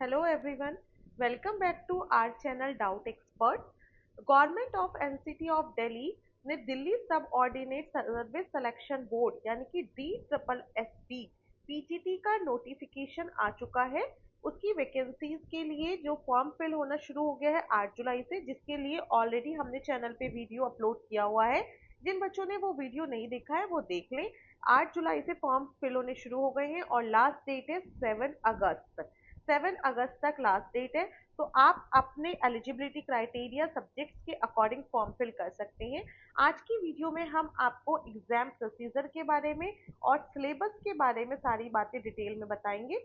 Hello everyone, welcome back to our channel Doubt Expert. Government of NCT of Delhi ने दिल्ली सब ordinate service selection board यानी कि DSSB PGT का notification आ चुका है। उसकी वैकेंसीज के लिए जो फॉर्म फिल होना शुरू हो गया है 8 जुलाई से, जिसके लिए ऑलरेडी हमने चैनल पे वीडियो अपलोड किया हुआ है। जिन बच्चों ने वो वीडियो नहीं देखा है वो देख लें। 8 जुलाई से फॉर्म फिल होने शुरू हो गए हैं और लास्ट डेट है 7 अगस्त। 7 अगस्त तक लास्ट डेट है। तो आप अपने एलिजिबिलिटी क्राइटेरिया सब्जेक्ट्स के अकॉर्डिंग फॉर्म फिल कर सकते हैं। आज की वीडियो में हम आपको एग्जाम प्रोसीजर के बारे में और सिलेबस के बारे में सारी बातें डिटेल में बताएंगे।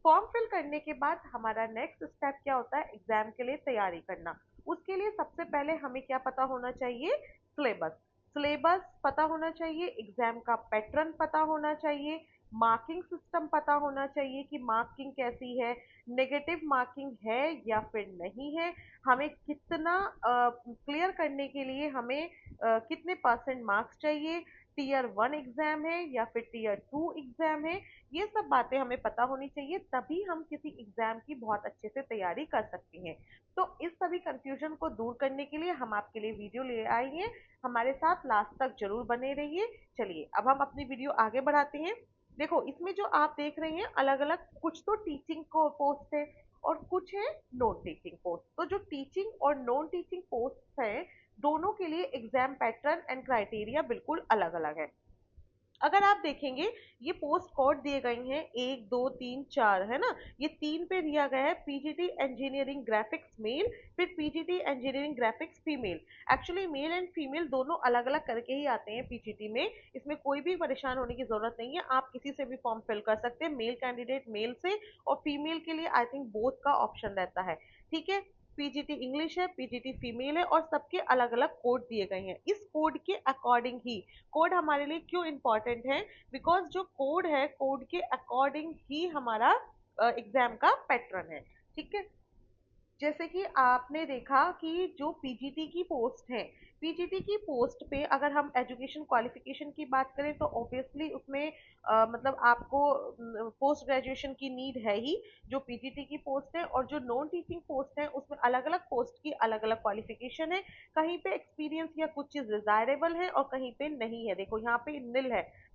फॉर्म फिल करने के बाद हमारा नेक्स्ट स्टेप क्या होता है, एग्जाम के लिए तैयारी करना। उसके लिए सबसे पहले हमें क्या पता होना चाहिए, सिलेबस। सिलेबस पता होना चाहिए, एग्जाम का पैटर्न पता होना चाहिए, मार्किंग सिस्टम पता होना चाहिए कि मार्किंग कैसी है, नेगेटिव मार्किंग है या फिर नहीं है, हमें कितना क्लियर करने के लिए हमें कितने परसेंट मार्क्स चाहिए, टीयर 1 एग्जाम है या फिर टीयर 2 एग्जाम है। ये सब बातें हमें पता होनी चाहिए, तभी हम किसी एग्जाम की बहुत अच्छे से तैयारी कर सकते हैं। तो इस सभी कंफ्यूजन को दूर करने के लिए हम आपके लिए वीडियो ले आए हैं। हमारे साथ लास्ट तक जरूर बने रहिए। चलिए अब हम अपनी वीडियो आगे बढ़ाते हैं। देखो इसमें जो आप देख रहे हैं अलग अलग कुछ तो टीचिंग को पोस्ट है और कुछ है नॉन टीचिंग पोस्ट। तो जो टीचिंग और नॉन टीचिंग पोस्ट है दोनों के लिए एग्जाम पैटर्न एंड क्राइटेरिया बिल्कुल अलग अलग है। अगर आप देखेंगे ये पोस्ट कोड दिए गए हैं 1 2 3 4, है ना। ये 3 पे दिया गया है पीजीटी इंजीनियरिंग ग्राफिक्स मेल, फिर PGT engineering graphics female. Actually male and female दोनों अलग अलग करके ही आते हैं पीजीटी में। इसमें कोई भी परेशान होने की जरूरत नहीं है, आप किसी से भी फॉर्म फिल कर सकते हैं। मेल कैंडिडेट मेल से और फीमेल के लिए आई थिंक बोथ का ऑप्शन रहता है। ठीक है, पीजीटी इंग्लिश है, पीजीटी फीमेल है और सबके अलग अलग कोड दिए गए हैं। इस कोड के अकॉर्डिंग ही, कोड हमारे लिए क्यों इंपॉर्टेंट है, बिकॉज जो कोड है कोड के अकॉर्डिंग ही हमारा एग्जाम का पैटर्न है। ठीक है, जैसे कि आपने देखा कि जो पीजीटी की पोस्ट है, पीजीटी की पोस्ट पे अगर हम एजुकेशन क्वालिफिकेशन की बात करें तो ऑब्वियसली उसमें मतलब आपको पोस्ट ग्रेजुएशन की नीड है ही। जो पीजीटी की पोस्ट है और जो नॉन टीचिंग पोस्ट है उसमें अलग अलग पोस्ट की अलग अलग क्वालिफिकेशन है। कहीं पे एक्सपीरियंस या कुछ चीज डिजायरेबल है और कहीं पे नहीं है। देखो यहाँ पे निल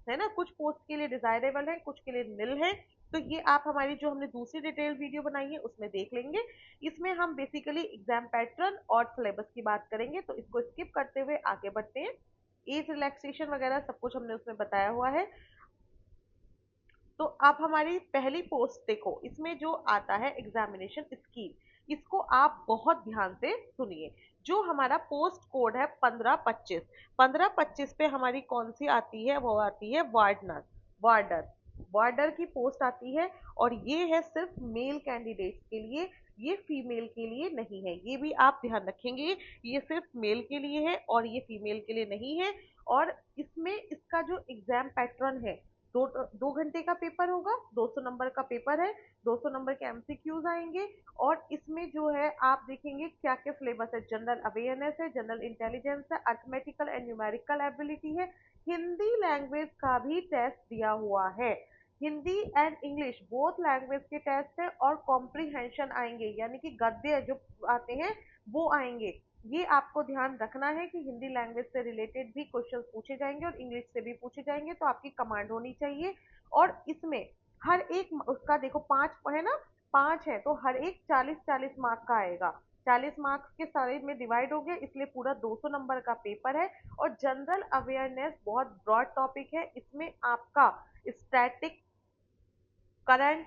है ना, कुछ पोस्ट के लिए डिजायरेबल है कुछ के लिए निल है। तो ये आप हमारी जो हमने दूसरी डिटेल वीडियो बनाई है उसमें देख लेंगे। इसमें हम बेसिकली एग्जाम पैटर्न और सिलेबस की बात करेंगे, तो इसको स्किप करते हुए आगे बढ़ते हैं। एज रिलैक्सेशन वगैरह सब कुछ हमने उसमें बताया हुआ है। तो आप हमारी पहली पोस्ट देखो, इसमें जो आता है एग्जामिनेशन स्कीम, इसको आप बहुत ध्यान से सुनिए। जो हमारा पोस्ट कोड है 1525, 1525 पे हमारी कौन सी आती है, वो आती है वार्डनर, वार्डर, वार्डर की पोस्ट आती है। और ये है सिर्फ मेल कैंडिडेट्स के लिए, ये फीमेल के लिए नहीं है, ये भी आप ध्यान रखेंगे। ये सिर्फ मेल के लिए है और ये फीमेल के लिए नहीं है। और इसमें इसका जो एग्जाम पैटर्न है, 2 घंटे का पेपर होगा, 200 नंबर का पेपर है, 200 नंबर के एमसीक्यूज आएंगे। और इसमें जो है आप देखेंगे क्या क्या सिलेबस है, जनरल अवेयरनेस है, जनरल इंटेलिजेंस है, अर्थमेटिकल एंड न्यूमेरिकल एबिलिटी है, हिंदी लैंग्वेज का भी टेस्ट दिया हुआ है। Hindi and English both language के टेस्ट है और कॉम्प्रीहेंशन आएंगे, यानी कि गद्य जो आते हैं वो आएंगे। ये आपको ध्यान रखना है कि हिंदी लैंग्वेज से रिलेटेड भी क्वेश्चंस पूछे जाएंगे और इंग्लिश से भी पूछे जाएंगे, तो आपकी कमांड होनी चाहिए। और इसमें हर एक उसका देखो 5 है ना, 5 है तो हर एक 40-40 मार्क का आएगा। 40 मार्क्स के सारे में डिवाइड हो गया, इसलिए पूरा 200 नंबर का पेपर है। और जनरल अवेयरनेस बहुत ब्रॉड टॉपिक है, इसमें आपका स्टैटिक, करंट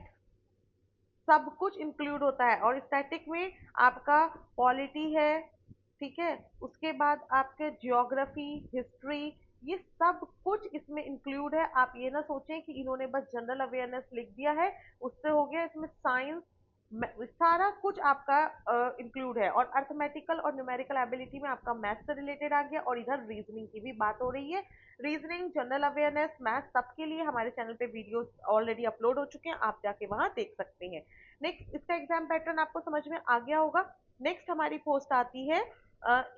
सब कुछ इंक्लूड होता है। और स्टैटिक में आपका पॉलिटी है, ठीक है, उसके बाद आपके ज्योग्राफी, हिस्ट्री, ये सब कुछ इसमें इंक्लूड है। आप ये ना सोचें कि इन्होंने बस जनरल अवेयरनेस लिख दिया है उससे हो गया, इसमें साइंस सारा कुछ आपका इंक्लूड है। और अर्थमेटिकल और न्यूमेरिकल एबिलिटी में आपका मैथ से रिलेटेड आ गया और इधर रीजनिंग की भी बात हो रही है। रीजनिंग, जनरल अवेयरनेस, मैथ सबके लिए हमारे चैनल पे वीडियोस ऑलरेडी अपलोड हो चुके हैं, आप जाके वहां देख सकते हैं। नेक्स्ट इसका एग्जाम पैटर्न आपको समझ में आ गया होगा। नेक्स्ट हमारी पोस्ट आती है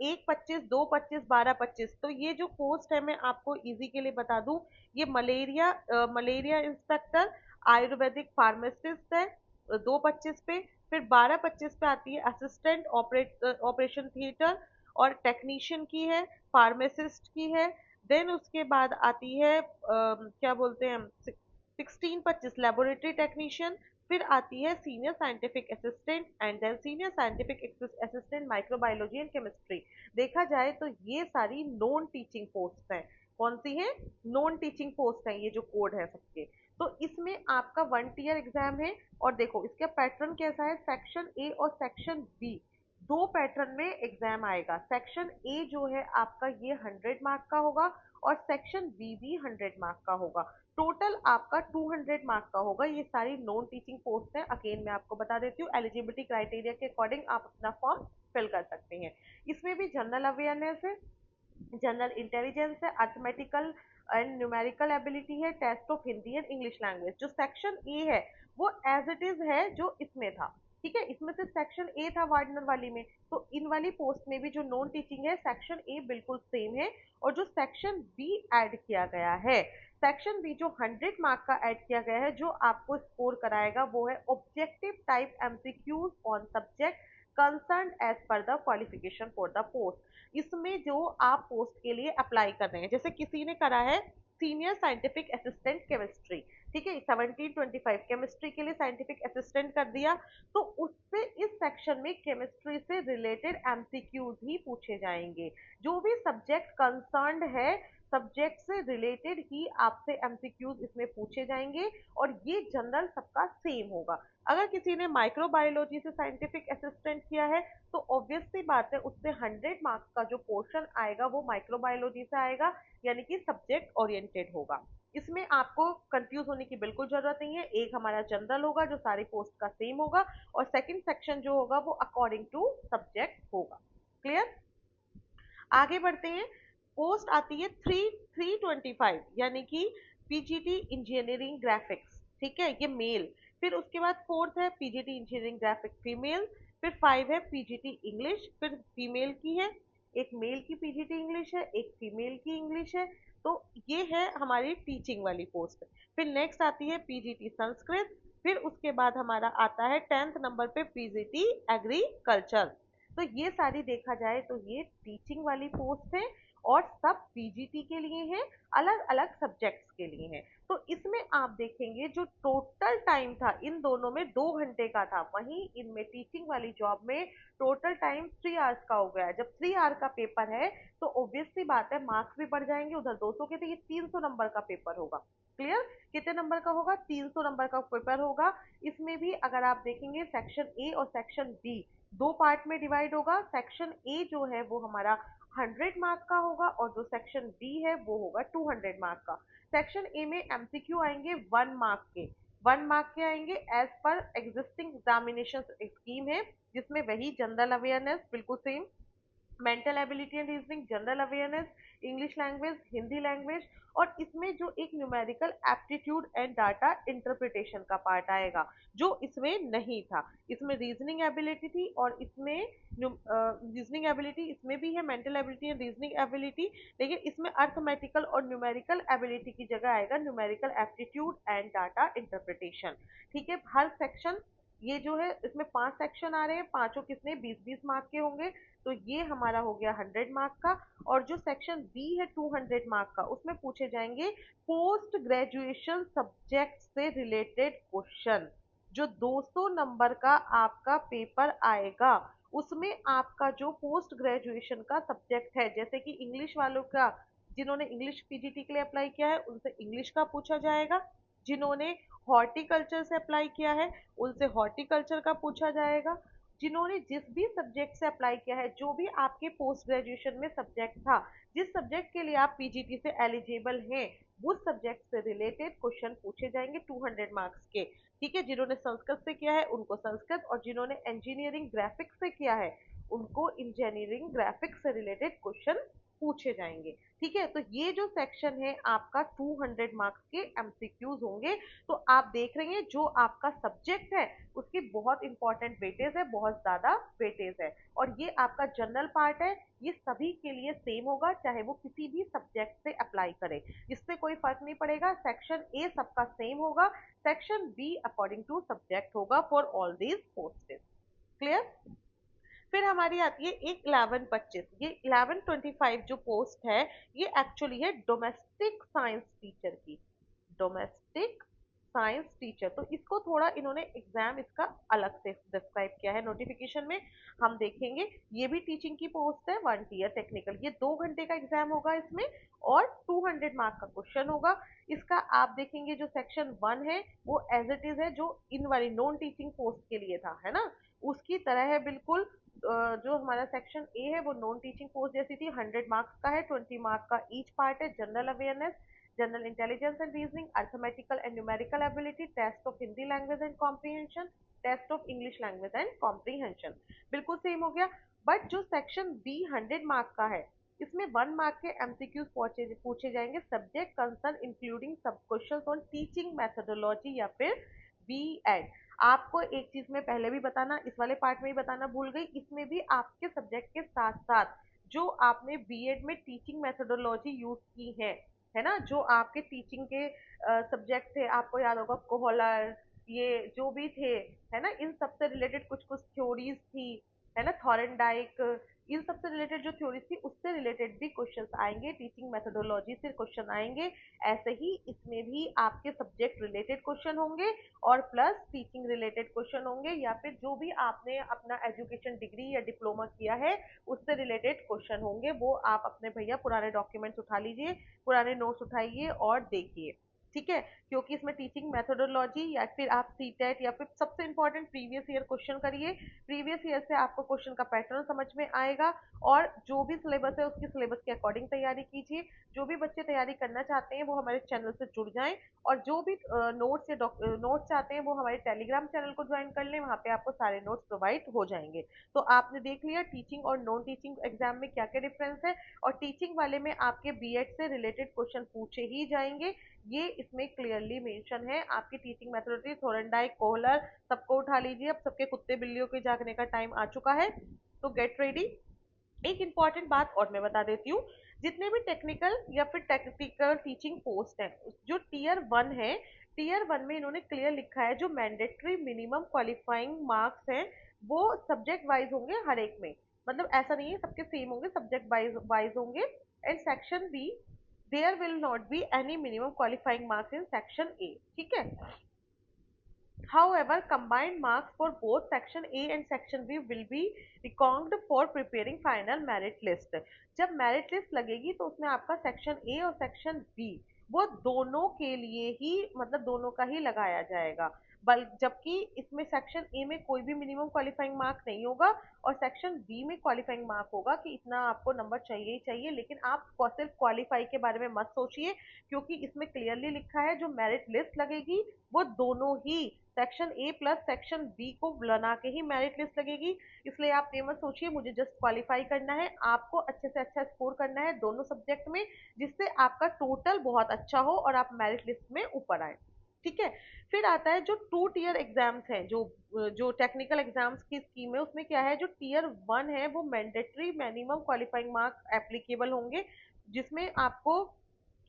1 25 2 25 12 25। तो ये जो पोस्ट है मैं आपको इजी के लिए बता दूं, ये मलेरिया इंस्पेक्टर, आयुर्वेदिक फार्मासिस्ट है, 2:25 पे। फिर 12:25 पे आती है असिस्टेंट ऑपरेशन थिएटर और टेक्नीशियन की है, फार्मासिस्ट की है। देन उसके बाद आती है क्या बोलते हैं, 16:25 लेबोरेटरी टेक्नीशियन। फिर आती है senior scientific assistant and then senior scientific assistant microbiology and chemistry. देखा जाए तो ये सारी नॉन टीचिंग पोस्ट हैं। कौन सी है? नॉन टीचिंग पोस्ट है, ये जो कोड है सबके। तो इसमें आपका 1 ईयर एग्जाम है। और देखो इसका पैटर्न कैसा है, सेक्शन ए और सेक्शन बी, दो पैटर्न में एग्जाम आएगा। सेक्शन ए जो है आपका ये 100 मार्क का होगा और सेक्शन बी भी 100 मार्क का होगा। टोटल आपका 200 मार्क का होगा। ये सारी नॉन टीचिंग पोस्ट है। अगेन मैं आपको बता देती हूँ, एलिजिबिलिटी क्राइटेरिया के अकॉर्डिंग आप अपना फॉर्म फिल कर सकते हैं। इसमें भी जनरल अवेयरनेस है, जनरल इंटेलिजेंस है, अर्थमेटिकल एंड न्यूमेरिकल एबिलिटी है, test of Hindi and English language. जो सेक्शन ए है वो एज इट इज है जो इसमें था। ठीक है, इसमें से सेक्शन ए था वार्डनर वाली में, तो इन वाली पोस्ट में भी जो नॉन टीचिंग है सेक्शन ए बिल्कुल सेम है। और जो सेक्शन बी ऐड किया गया है, सेक्शन बी जो 100 मार्क का ऐड किया गया है, जो आपको स्कोर कराएगा वो है objective type MCQs on subject concern as per the qualification for the post. इसमें जो आप पोस्ट के लिए अप्लाई कर रहे हैं, जैसे किसी ने करा है सीनियर साइंटिफिक असिस्टेंट केमिस्ट्री, ठीक है, 1725 केमिस्ट्री के लिए साइंटिफिक असिस्टेंट कर दिया, तो उससे इस सेक्शन में केमिस्ट्री से रिलेटेड एमसीक्यूज ही पूछे जाएंगे। जो भी सब्जेक्ट कंसर्न्ड है, सब्जेक्ट से रिलेटेड ही आपसे एमसीक्यूज इसमें पूछे जाएंगे। और ये जनरल सबका सेम होगा। अगर किसी ने माइक्रोबायोलॉजी से साइंटिफिक असिस्टेंट किया है तो ऑब्वियस सी बात है उससे 100 मार्क्स का जो पोर्शन आएगा वो माइक्रोबायोलॉजी से आएगा, यानी कि सब्जेक्ट ओरिएंटेड होगा। इसमें आपको कंफ्यूज होने की बिल्कुल जरूरत नहीं है। एक हमारा जनरल होगा जो सारी पोस्ट का सेम होगा, और सेकंड सेक्शन जो होगा वो अकॉर्डिंग टू सब्जेक्ट होगा। क्लियर? आगे बढ़ते हैं। पोस्ट आती है 325, यानी कि पीजीटी इंजीनियरिंग ग्राफिक्स, ठीक है, ये मेल। फिर उसके बाद फोर्थ है पीजीटी इंजीनियरिंग ग्राफिक फीमेल। फिर 5 है पीजीटी इंग्लिश, फिर फीमेल की है। एक मेल की पीजीटी इंग्लिश है, एक फीमेल की इंग्लिश है। तो ये है हमारी टीचिंग वाली पोस्ट। फिर नेक्स्ट आती है पीजीटी संस्कृत। फिर उसके बाद हमारा आता है 10th नंबर पे पीजीटी एग्रीकल्चर। तो ये सारी देखा जाए तो ये टीचिंग वाली पोस्ट है और सब पीजीटी के लिए हैं, अलग अलग सब्जेक्ट्स के लिए हैं। तो इसमें आप देखेंगे जो टोटल टाइम था इन दोनों में 2 घंटे का था, वहीं इनमें टीचिंग वाली जॉब में टोटल टाइम 3 आवर्स का हो गया है। जब 3 आवर का पेपर है तो ऑब्वियस सी बात है मार्क्स भी बढ़ जाएंगे, उधर 200 के थे, ये 300 नंबर का पेपर होगा। क्लियर? कितने नंबर का होगा? 300 नंबर का पेपर होगा। इसमें भी अगर आप देखेंगे सेक्शन ए और सेक्शन बी दो पार्ट में डिवाइड होगा। सेक्शन ए जो है वो हमारा 100 मार्क का होगा और जो सेक्शन बी है वो होगा 200 मार्क का। सेक्शन ए में एमसीक्यू आएंगे 1 मार्क के। 1 मार्क के आएंगे as per existing examination scheme है, जिसमें वही जनरल अवेयरनेस बिल्कुल same, mental ability and reasoning, general awareness, English language, Hindi language. और इसमें जो एक numerical aptitude and data interpretation का पार्ट आएगा जो इसमें नहीं था। इसमें रीजनिंग एबिलिटी थी और इसमें रीजनिंग एबिलिटी इसमें भी है, mental ability and reasoning ability, लेकिन इसमें अर्थमेटिकल और न्यूमेरिकल एबिलिटी की जगह आएगा numerical aptitude and data interpretation. ठीक है, हर सेक्शन ये जो है इसमें 5 सेक्शन आ रहे हैं, पांचों कितने 20-20 मार्क के होंगे। तो ये हमारा हो गया 100 मार्क का। और जो सेक्शन बी है 200 मार्क का, उसमें पूछे जाएंगे पोस्ट ग्रेजुएशन सब्जेक्ट से रिलेटेड क्वेश्चन। जो 200 नंबर का आपका पेपर आएगा उसमें आपका जो पोस्ट ग्रेजुएशन का सब्जेक्ट है, जैसे कि इंग्लिश वालों का, जिन्होंने इंग्लिश पीजीटी के लिए अप्लाई किया है उनसे इंग्लिश का पूछा जाएगा, जिन्होंने हॉर्टिकल्चर से अप्लाई किया है उनसे हॉर्टिकल्चर का पूछा जाएगा, जिन्होंने जिस भी सब्जेक्ट से अप्लाई किया है, जो भी आपके पोस्ट ग्रेजुएशन में सब्जेक्ट था, जिस सब्जेक्ट के लिए आप पीजीटी से एलिजिबल हैं, उस सब्जेक्ट से रिलेटेड क्वेश्चन पूछे जाएंगे 200 मार्क्स के। ठीक है, जिन्होंने संस्कृत से किया है उनको संस्कृत, और जिन्होंने इंजीनियरिंग ग्राफिक्स से किया है उनको इंजीनियरिंग ग्राफिक्स से रिलेटेड क्वेश्चन पूछे जाएंगे। ठीक है, तो ये जो सेक्शन है आपका 200 मार्क्स के एमसीक्यूज होंगे। तो आप देख रहे हैं जो आपका सब्जेक्ट है उसकी बहुत इंपॉर्टेंट वेटेज है, बहुत ज्यादा वेटेज है। और ये आपका जनरल पार्ट है, ये सभी के लिए सेम होगा, चाहे वो किसी भी सब्जेक्ट से अप्लाई करे, इससे कोई फर्क नहीं पड़ेगा। सेक्शन ए सबका सेम होगा, section B according to subject होगा for all these postage. Clear? फिर हमारी आती है एक 1125। ये 1125 जो पोस्ट है ये एक्चुअली है डोमेस्टिक साइंस टीचर की। डोमेस्टिक साइंस टीचर, तो इसको थोड़ा इन्होंने एग्जाम इसका अलग से डिस्क्राइब किया है नोटिफिकेशन में, हम देखेंगे। ये भी टीचिंग की पोस्ट है, 1 ईयर टेक्निकल, ये 2 घंटे का एग्जाम होगा इसमें और 200 मार्क का क्वेश्चन होगा। इसका आप देखेंगे जो सेक्शन 1 है वो एज इट इज है जो इन वाली नॉन टीचिंग पोस्ट के लिए था, है ना, उसकी तरह है बिल्कुल। जो हमारा सेक्शन ए है वो नॉन टीचिंग पोस्ट जैसी थी, 100 मार्क्स का है, 20 मार्क का ईच पार्ट है। General awareness, general intelligence and reasoning, arithmetical and numerical ability, test of Hindi language and comprehension, test of English language and comprehension, बिल्कुल सेम हो गया। बट जो सेक्शन बी 100 मार्क का है इसमें 1 मार्क के एमसीक्यूज पूछे जाएंगे, सब्जेक्ट कंसर्न इंक्लूडिंग सब क्वेश्चन ऑन टीचिंग मेथोडोलॉजी या फिर बी एड। आपको एक चीज मैं पहले भी बताना, इस वाले पार्ट में ही बताना भूल गई, इसमें भी आपके सब्जेक्ट के साथ साथ जो आपने बीएड में टीचिंग मेथोडोलॉजी यूज की है ना, जो आपके टीचिंग के सब्जेक्ट थे, आपको याद होगा कोहलर, ये जो भी थे, है ना, इन सबसे रिलेटेड कुछ कुछ थ्योरीज थी, है ना, थॉरनडाइक, इन सबसे रिलेटेड जो थ्योरीज थी उससे रिलेटेड भी क्वेश्चंस आएंगे, टीचिंग मेथोडोलॉजी से क्वेश्चन आएंगे। ऐसे ही इसमें भी आपके सब्जेक्ट रिलेटेड क्वेश्चन होंगे और प्लस टीचिंग रिलेटेड क्वेश्चन होंगे, या फिर जो भी आपने अपना एजुकेशन डिग्री या डिप्लोमा किया है उससे रिलेटेड क्वेश्चन होंगे। वो आप अपने भैया पुराने डॉक्यूमेंट्स उठा लीजिए, पुराने नोट्स उठाइए और देखिए। ठीक है, क्योंकि इसमें टीचिंग मेथोडोलॉजी या फिर आप सीटेट या फिर सबसे इंपॉर्टेंट प्रीवियस ईयर क्वेश्चन करिए, प्रीवियस ईयर से आपको क्वेश्चन का पैटर्न समझ में आएगा और जो भी सिलेबस है उसकी सिलेबस के अकॉर्डिंग तैयारी कीजिए। जो भी बच्चे तैयारी करना चाहते हैं वो हमारे चैनल से जुड़ जाएं, और जो भी नोट्स या नोट्स चाहते हैं वो हमारे टेलीग्राम चैनल को ज्वाइन कर लें, वहाँ पे आपको सारे नोट्स प्रोवाइड हो जाएंगे। तो आपने देख लिया टीचिंग और नॉन टीचिंग एग्जाम में क्या क्या डिफरेंस है, और टीचिंग वाले में आपके बीएड से रिलेटेड क्वेश्चन पूछे ही जाएंगे, ये इसमें क्लियरली मेंशन है। आपकी टीचिंग मेथोडोलॉजी थोरनडाइक कोहलर सबको उठा लीजिए, अब सबके कुत्ते बिल्लियों के जागने का टाइम आ चुका है, तो गेट रेडी। एक इंपॉर्टेंट बात और मैं बता देती हूँ, जितने भी टेक्निकल या फिर टेक्निकल टीचिंग पोस्ट हैं, जो टीयर 1 है, टीयर 1 में इन्होंने क्लियर लिखा है जो मैंडेटरी मिनिमम क्वालिफाइंग मार्क्स हैं वो सब्जेक्ट वाइज होंगे हर एक में, मतलब ऐसा नहीं है सबके सेम होंगे, सब्जेक्ट वाइज वाइज होंगे। And section B, there will not be any minimum qualifying marks in section A. ठीक है, however combined marks for both section A and section B will be reckoned for preparing final merit list। जब merit list लगेगी तो उसमें आपका section A और section B वो दोनों के लिए ही, मतलब दोनों का ही लगाया जाएगा। बल जबकि इसमें सेक्शन ए में कोई भी मिनिमम क्वालिफाइंग मार्क नहीं होगा और सेक्शन बी में क्वालिफाइंग मार्क होगा कि इतना आपको नंबर चाहिए ही चाहिए। लेकिन आप सिर्फ क्वालिफाई के बारे में मत सोचिए, क्योंकि इसमें क्लियरली लिखा है जो मेरिट लिस्ट लगेगी वो दोनों ही section A plus section B को बना के ही मेरिट लिस्ट लगेगी। इसलिए आप ये मत सोचिए मुझे जस्ट क्वालिफाई करना है, आपको अच्छे से अच्छा स्कोर करना है दोनों सब्जेक्ट में, जिससे आपका टोटल बहुत अच्छा हो और आप मेरिट लिस्ट में ऊपर आए। ठीक है, फिर आता है जो 2 टीयर एग्जाम्स हैं, जो जो टेक्निकल एग्जाम्स की स्कीम है उसमें क्या है, जो टीयर 1 है वो mandatory minimum qualifying marks applicable होंगे, जिसमें आपको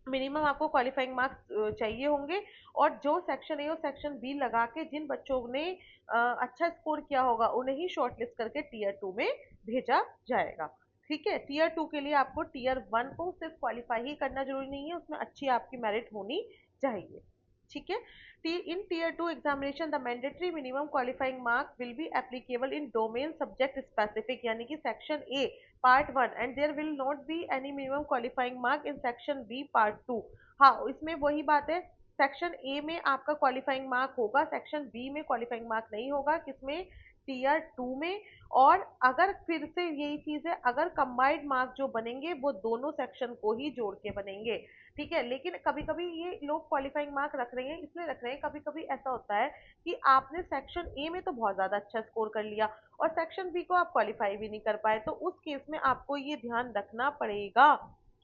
मिनिमम आपको क्वालिफाइंग मार्क्स चाहिए होंगे। और जो सेक्शन ए और सेक्शन बी लगा के जिन बच्चों ने अच्छा स्कोर किया होगा उन्हें ही शॉर्टलिस्ट करके टीयर 2 में भेजा जाएगा। ठीक है, टीयर 2 के लिए आपको टीयर 1 को सिर्फ क्वालिफाई ही करना जरूरी नहीं है, उसमें अच्छी आपकी मेरिट होनी चाहिए। ठीक है, in tier 2 examination the mandatory minimum qualifying mark will be applicable in domain subject specific, यानी कि section A part 1 and there will not be any minimum qualifying mark in section B part 2। हाँ, इसमें वही बात है, section A में आपका qualifying mark होगा, सेक्शन बी में क्वालिफाइंग मार्क नहीं होगा। किसमें? टीयर 2 में। और अगर फिर से यही चीज है, अगर कंबाइंड मार्क जो बनेंगे वो दोनों सेक्शन को ही जोड़ के बनेंगे। ठीक है, लेकिन कभी कभी ये लोग क्वालिफाइंग मार्क रख रहे हैं, इसलिए रख रहे हैं, कभी कभी ऐसा होता है कि आपने सेक्शन ए में तो बहुत ज्यादा अच्छा स्कोर कर लिया और सेक्शन बी को आप क्वालिफाई भी नहीं कर पाए, तो उस केस में आपको ये ध्यान रखना पड़ेगा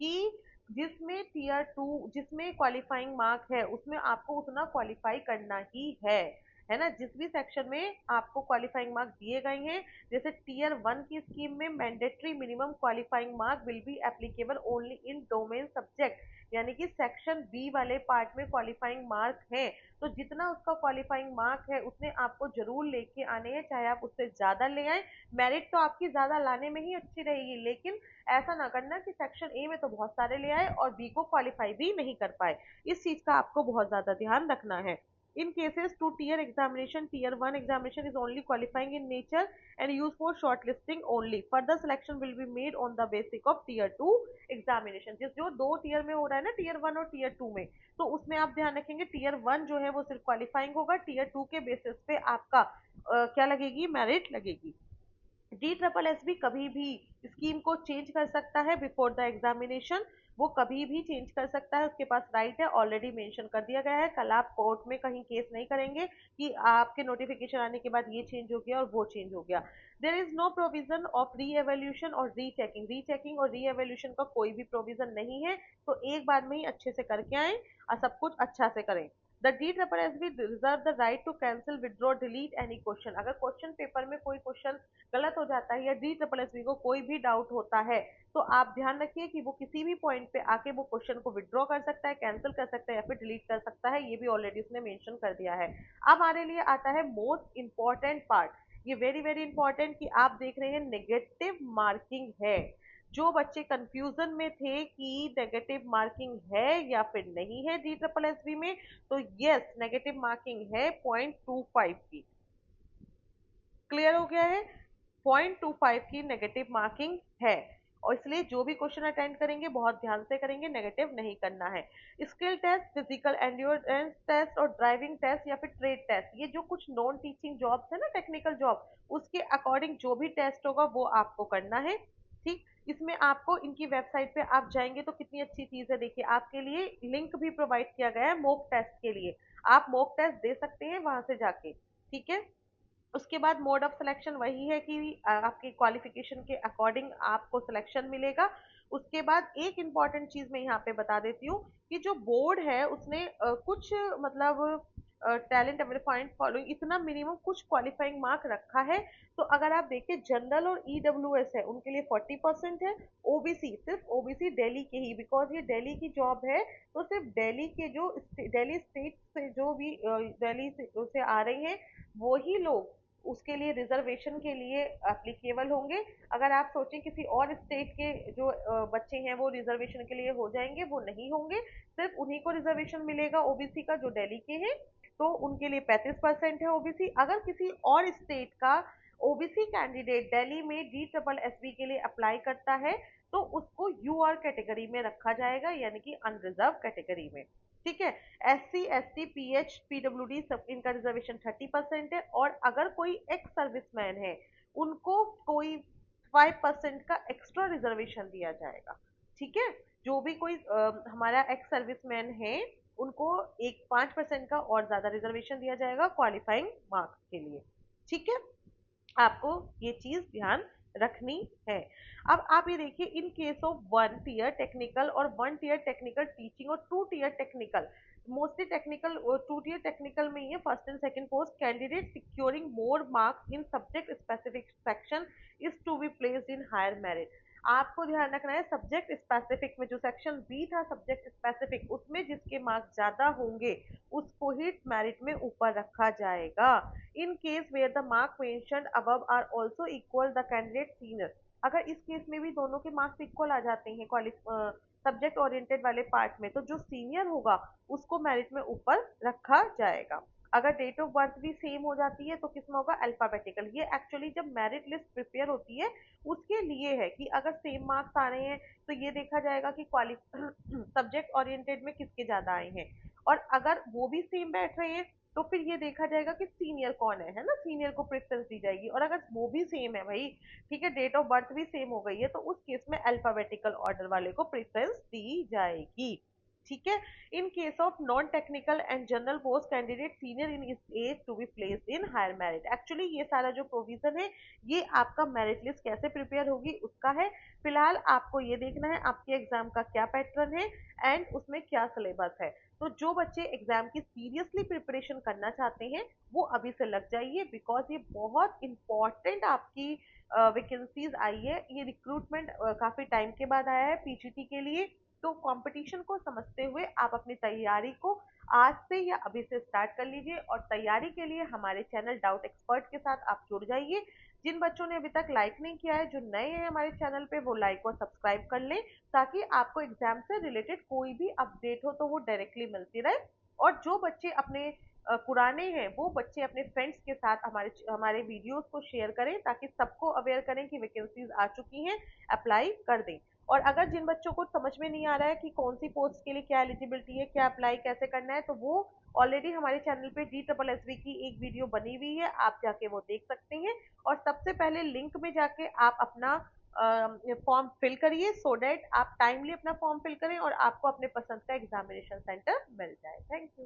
कि जिसमें टीयर 2, जिसमें क्वालिफाइंग मार्क है उसमें आपको उतना क्वालिफाई करना ही है ना। जिस भी सेक्शन में आपको क्वालिफाइंग मार्क दिए गए हैं, जैसे टीयर 1 की स्कीम में mandatory minimum qualifying mark will be applicable only in domain subject, यानी कि सेक्शन बी वाले पार्ट में क्वालिफाइंग मार्क है, तो जितना उसका क्वालिफाइंग मार्क है उतने आपको जरूर लेके आने हैं, चाहे आप उससे ज्यादा ले आए। मेरिट तो आपकी ज्यादा लाने में ही अच्छी रहेगी, लेकिन ऐसा ना करना कि सेक्शन ए में तो बहुत सारे ले आए और बी को क्वालिफाई भी नहीं कर पाए। इस चीज का आपको बहुत ज्यादा ध्यान रखना है। In cases two tier examination, tier 1 examination is only qualifying in nature and used for shortlisting only. Further selection will be made on the basis of tier 2 examination. जिस जो दो टीयर में हो रहा है ना, टीयर 1 और टीयर 2 में, तो उसमें आप ध्यान रखेंगे टीयर 1 जो है वो सिर्फ क्वालिफाइंग होगा, टीयर 2 के बेसिस पे आपका क्या लगेगी, मेरिट लगेगी। डी ट्रिपल एस भी कभी भी स्कीम को चेंज कर सकता है बिफोर द एग्जामिनेशन, वो कभी भी चेंज कर सकता है, उसके पास राइट है, ऑलरेडी मेंशन कर दिया गया है। कल आप कोर्ट में कहीं केस नहीं करेंगे कि आपके नोटिफिकेशन आने के बाद ये चेंज हो गया और वो चेंज हो गया। There is no provision of reevaluation और री चेकिंग और री एवेल्यूशन का कोई भी प्रोविजन नहीं है, तो एक बार में ही अच्छे से करके आए और सब कुछ अच्छा से करें। The D triple S B reserve the right to cancel withdraw delete any question. अगर क्वेश्चन पेपर में कोई क्वेश्चन गलत हो जाता है या डी ट्रिपल एस बी को कोई भी डाउट होता है, तो आप ध्यान रखिए कि वो किसी भी पॉइंट पे आके वो क्वेश्चन को विड्रॉ कर सकता है, कैंसिल कर सकता है या फिर डिलीट कर सकता है, ये भी ऑलरेडी उसने मेंशन कर दिया है। अब हमारे लिए आता है मोस्ट इंपॉर्टेंट पार्ट, ये वेरी वेरी इंपॉर्टेंट, कि आप देख रहे हैं नेगेटिव मार्किंग है। जो बच्चे कंफ्यूजन में थे कि नेगेटिव मार्किंग है या फिर नहीं है डी ट्रिपल एस बी में, तो यस नेगेटिव मार्किंग है 0.25 की। क्लियर हो गया है, 0.25 की नेगेटिव मार्किंग है, और इसलिए जो भी क्वेश्चन अटेंड करेंगे बहुत ध्यान से करेंगे, नेगेटिव नहीं करना है। Skill test, physical endurance test और ड्राइविंग टेस्ट या फिर ट्रेड टेस्ट, ये जो कुछ नॉन टीचिंग जॉब्स है ना, टेक्निकल जॉब, उसके अकॉर्डिंग जो भी टेस्ट होगा वो आपको करना है। ठीक, इसमें आपको इनकी वेबसाइट पे आप जाएंगे तो कितनी अच्छी चीज है, देखिए आपके लिए लिंक भी प्रोवाइड किया गया है मॉक टेस्ट के लिए, आप मॉक टेस्ट दे सकते हैं वहां से जाके। ठीक है, उसके बाद मोड ऑफ सिलेक्शन वही है कि आपकी क्वालिफिकेशन के अकॉर्डिंग आपको सिलेक्शन मिलेगा। उसके बाद एक इंपॉर्टेंट चीज मैं यहाँ पे बता देती हूँ कि जो बोर्ड है उसने कुछ मतलब टैलेंट वेरीफाइंड फॉलोइंग इतना मिनिमम कुछ क्वालिफाइंग मार्क रखा है। तो अगर आप देखिए जनरल और ईडब्ल्यूएस है उनके लिए 40% है, ओबीसी सिर्फ ओबीसी दिल्ली के ही, बिकॉज ये दिल्ली की जॉब है, तो सिर्फ दिल्ली के जो दिल्ली स्टेट से जो भी दिल्ली से आ रहे हैं वही लोग उसके लिए रिजर्वेशन के लिए एप्लीकेबल होंगे। अगर आप सोचें किसी और स्टेट के जो बच्चे हैं वो रिजर्वेशन के लिए हो जाएंगे, वो नहीं होंगे, सिर्फ उन्हीं को रिजर्वेशन मिलेगा ओबीसी का जो दिल्ली के हैं, तो उनके लिए 35% है ओबीसी। अगर किसी और स्टेट का ओबीसी कैंडिडेट दिल्ली में डी ट्रिपल एस बी के लिए अप्लाई करता है तो उसको यूआर कैटेगरी में रखा जाएगा, यानी कि अनरिजर्व कैटेगरी में। ठीक है, S C S T P H PW D सब इनका रिजर्वेशन 30% है, और अगर कोई एक्स सर्विसमैन है उनको कोई 5% का एक्स्ट्रा रिजर्वेशन दिया जाएगा। ठीक है, जो भी कोई हमारा एक्स सर्विसमैन है उनको एक 5% का और ज्यादा रिजर्वेशन दिया जाएगा क्वालिफाइंग मार्क्स के लिए। ठीक है, आपको ये चीज ध्यान रखनी है। अब आप ये देखिए, in case of 1 tier technical और 1 टीयर टेक्निकल टीचिंग और 2 tier technical, mostly technical 2 tier technical में ये first and second post candidate securing more marks in subject specific section is to be placed in higher merit. आपको ध्यान रखना है subject specific में, जो सेक्शन बी था सब्जेक्ट स्पेसिफिक, उसमें जिसके मार्क्स ज्यादा होंगे उसको ही मेरिट में ऊपर रखा जाएगा। In case where the mark mentioned above are also equal the candidate senior, अगर इस केस में भी दोनों के मार्क्स इक्वल आ जाते हैं सब्जेक्ट ओरिएंटेड वाले पार्ट में, तो जो सीनियर होगा उसको मेरिट में ऊपर रखा जाएगा। अगर डेट ऑफ बर्थ भी सेम हो जाती है तो किसमें होगा, अल्फाबेटिकल। ये एक्चुअली जब मेरिट लिस्ट प्रिपेयर होती है उसके लिए है कि अगर सेम मार्क्स आ रहे हैं तो ये देखा जाएगा कि सब्जेक्ट ओरिएंटेड में किसके ज्यादा आए हैं, और अगर वो भी सेम बैठ रहे हैं तो फिर ये देखा जाएगा कि सीनियर कौन है ना, सीनियर को प्रेफरेंस दी जाएगी। और अगर वो भी सेम है भाई, ठीक है, डेट ऑफ बर्थ भी सेम हो गई है, तो उस केस में अल्फाबेटिकल ऑर्डर वाले को प्रेफरेंस दी जाएगी। ठीक है। In case of non technical and general post candidate senior in is as to be placed in higher merit. Actually ये सारा जो प्रोविजन है ये आपका मेरिट लिस्ट कैसे प्रिपेयर होगी उसका है। फिलहाल आपको ये देखना है आपके एग्जाम का क्या पैटर्न है एंड उसमें क्या सिलेबस है। तो जो बच्चे एग्जाम की सीरियसली प्रिपरेशन करना चाहते हैं वो अभी से लग जाइए, बिकॉज ये बहुत इंपॉर्टेंट आपकी वैकेंसीज आई है। ये रिक्रूटमेंट काफी टाइम के बाद आया है पीजीटी के लिए। तो कंपटीशन को समझते हुए आप अपनी तैयारी को आज से या अभी से स्टार्ट कर लीजिए, और तैयारी के लिए हमारे चैनल डाउट एक्सपर्ट के साथ आप जुड़ जाइए। जिन बच्चों ने अभी तक लाइक नहीं किया है, जो नए हैं हमारे चैनल पे, वो लाइक और सब्सक्राइब कर लें, ताकि आपको एग्जाम से रिलेटेड कोई भी अपडेट हो तो वो डायरेक्टली मिलती रहे। और जो बच्चे अपने पुराने हैं वो बच्चे अपने फ्रेंड्स के साथ हमारे हमारे वीडियोस को शेयर करें, ताकि सबको अवेयर करें कि वैकेंसीज आ चुकी हैं, अप्लाई कर दें। और अगर जिन बच्चों को समझ में नहीं आ रहा है कि कौन सी पोस्ट के लिए क्या एलिजिबिलिटी है, क्या अप्लाई कैसे करना है, तो वो ऑलरेडी हमारे चैनल पे DSSB की एक वीडियो बनी हुई है, आप जाके वो देख सकते हैं। और सबसे पहले लिंक में जाके आप अपना फॉर्म फिल करिए, सो दैट आप टाइमली अपना फॉर्म फिल करें और आपको अपने पसंद का एग्जामिनेशन सेंटर मिल जाए। Thank you.